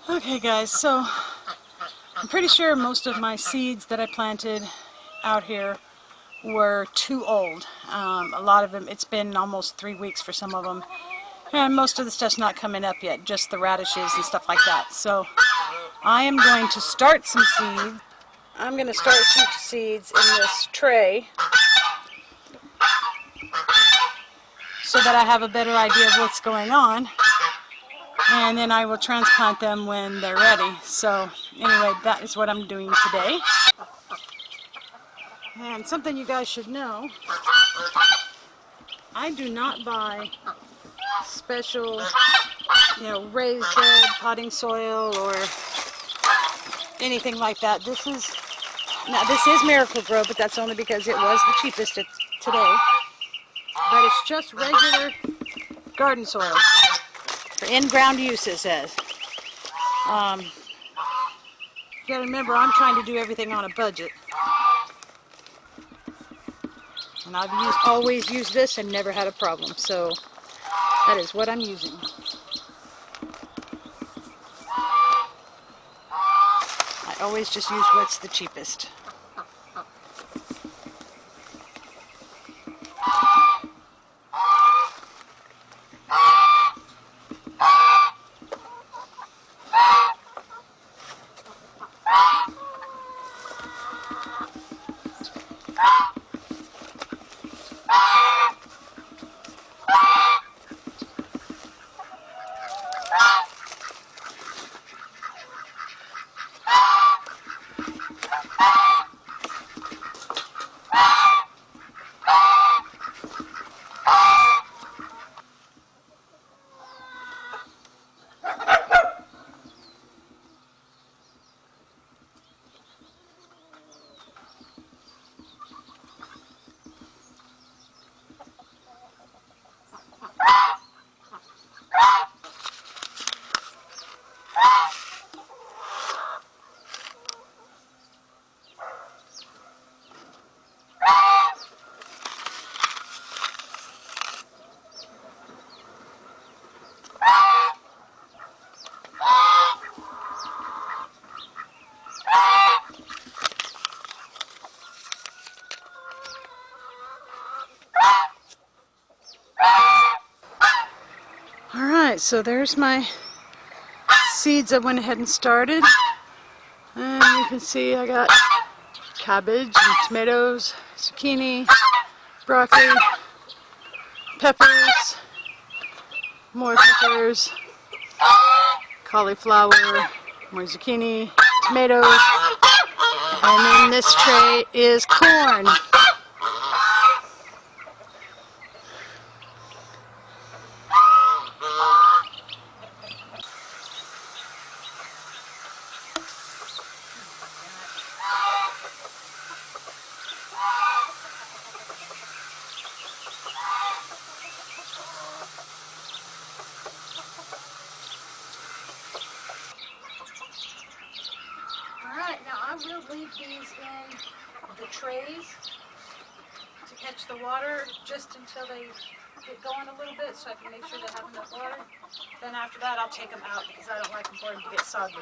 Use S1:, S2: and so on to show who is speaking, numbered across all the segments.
S1: Okay guys, so I'm pretty sure most of my seeds that I planted out here were too old. A lot of them, it's been almost 3 weeks for some of them. And most of the stuff's not coming up yet, just the radishes and stuff like that. So I am going to start some seeds. I'm going to start some seeds in this tray so that I have a better idea of what's going on. And then I will transplant them when they're ready. So anyway, that is what I'm doing today. And something you guys should know, I do not buy special, raised bed potting soil or anything like that. This is Miracle Grow, but that's only because it was the cheapest today. But it's just regular garden soil for in-ground use, it says. You gotta remember, I'm trying to do everything on a budget. And I've always used this and never had a problem, so that is what I'm using. I always just use what's the cheapest. Alright, so there's my seeds I went ahead and started. And you can see I got cabbage and tomatoes, zucchini, broccoli, peppers, more peppers, cauliflower, more zucchini, tomatoes, and in this tray is corn. Alright, now I will leave these in the trays to catch the water just until they get going a little bit so I can make sure they have enough water. Then after that I'll take them out because I don't like them for them to get soggy.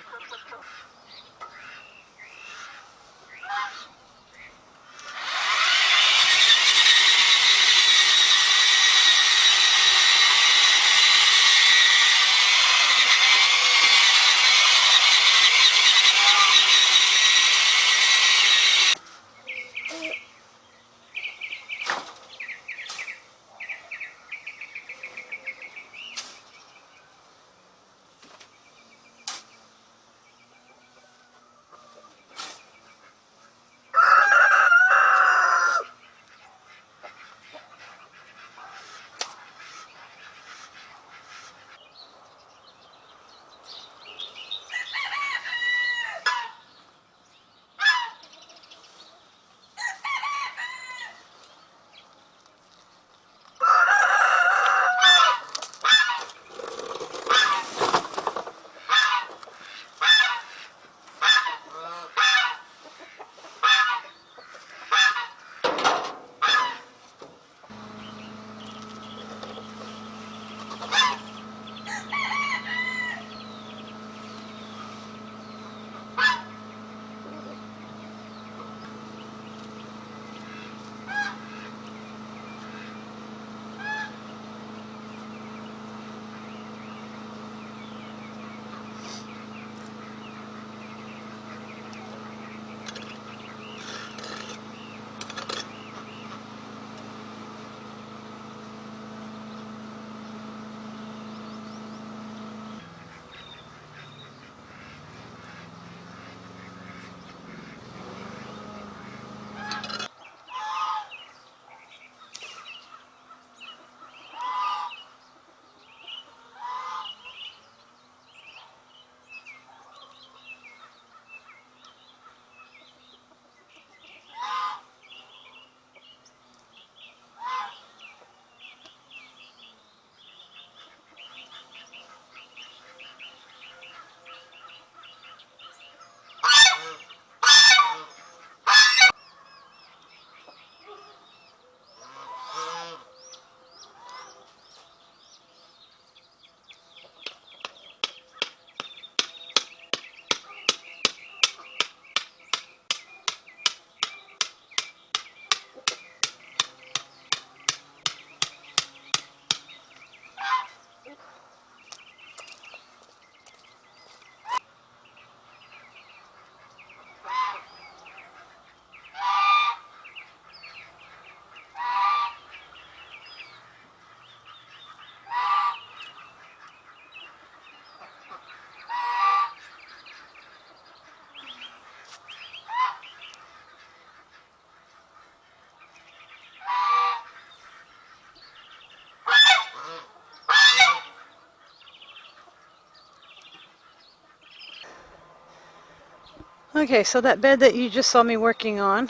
S1: Okay, so that bed that you just saw me working on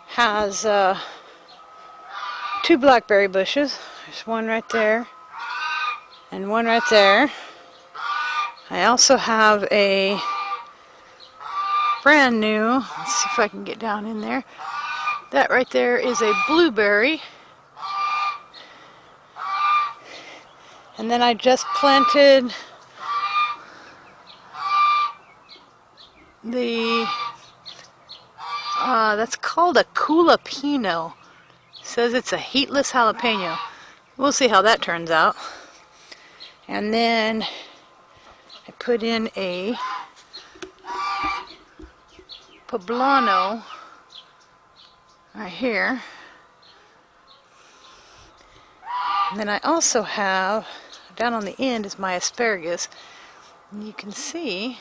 S1: has 2 blackberry bushes. There's one right there and one right there. I also have a brand new, let's see if I can get down in there. That right there is a blueberry. And then I just planted the, that's called a jalapeno. It says it's a heatless jalapeno. We'll see how that turns out. And then I put in a poblano right here. And then I also have, down on the end is my asparagus. And you can see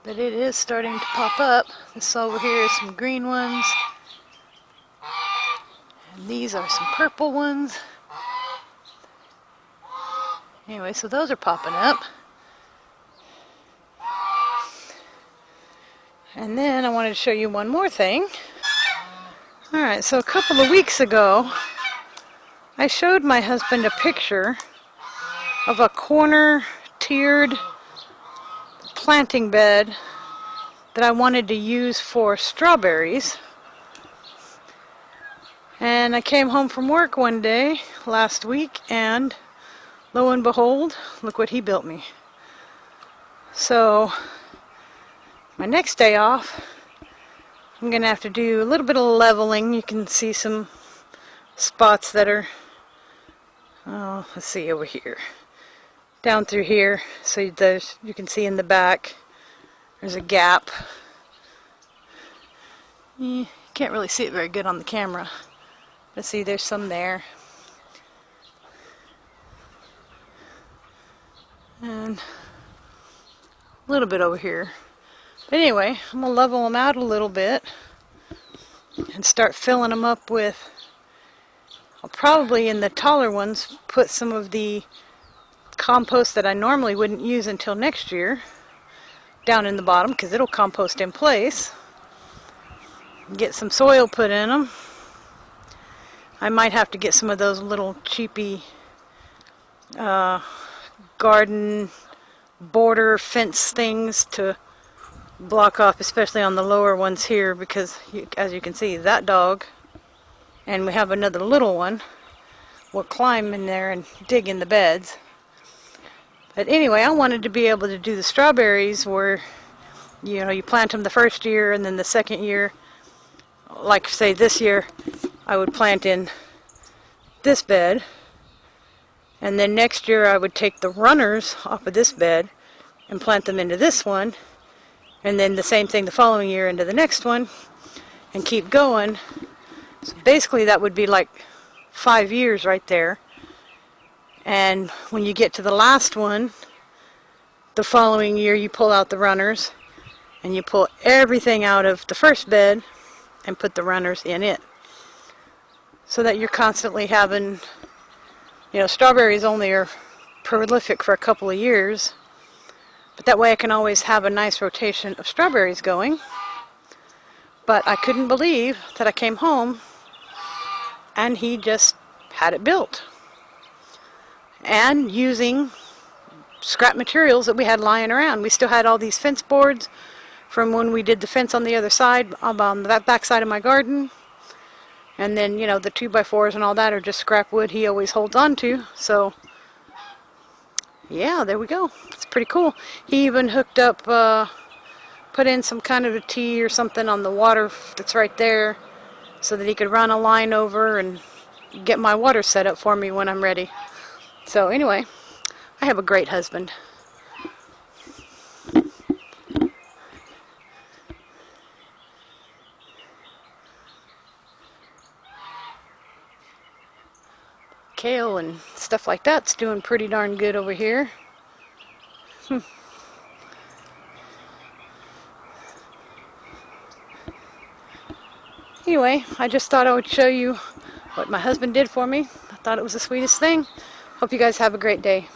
S1: that it is starting to pop up. This over here is some green ones. And these are some purple ones. Anyway, so those are popping up. And then I wanted to show you one more thing. Alright, so a couple of weeks ago, I showed my husband a picture of a corner tiered planting bed that I wanted to use for strawberries. And I came home from work one day last week, and lo and behold, look what he built me. So my next day off, I'm going to have to do a little bit of leveling. You can see some spots that are, oh, let's see over here, down through here. So you can see in the back, there's a gap. You can't really see it very good on the camera. But see, there's some there. And a little bit over here. But anyway, I'm going to level them out a little bit and start filling them up with, I'll probably in the taller ones put some of the compost that I normally wouldn't use until next year down in the bottom, because it'll compost in place. Get some soil put in them. I might have to get some of those little cheapy garden border fence things to block off, especially on the lower ones here, because as you can see, that dog, and we have another little one, will climb in there and dig in the beds. But anyway, I wanted to be able to do the strawberries where, you know, you plant them the first year, and then the second year, like say this year, I would plant in this bed, and then next year I would take the runners off of this bed and plant them into this one, and then the same thing the following year into the next one, and keep going. So basically that would be like 5 years right there. And when you get to the last one, the following year you pull out the runners, and you pull everything out of the first bed and put the runners in it. So that you're constantly having, you know, strawberries only are prolific for a couple of years. But that way I can always have a nice rotation of strawberries going. But I couldn't believe that I came home and he just had it built. And using scrap materials that we had lying around. We still had all these fence boards from when we did the fence on the other side, on the back side of my garden. And then, you know, the 2x4s and all that are just scrap wood he always holds on to. So, yeah, there we go. It's pretty cool. He even hooked up, put in some kind of a T or something on the water that's right there so that he could run a line over and get my water set up for me when I'm ready. So anyway, I have a great husband. Kale and stuff like that's doing pretty darn good over here. Anyway, I just thought I would show you what my husband did for me. I thought it was the sweetest thing. Hope you guys have a great day.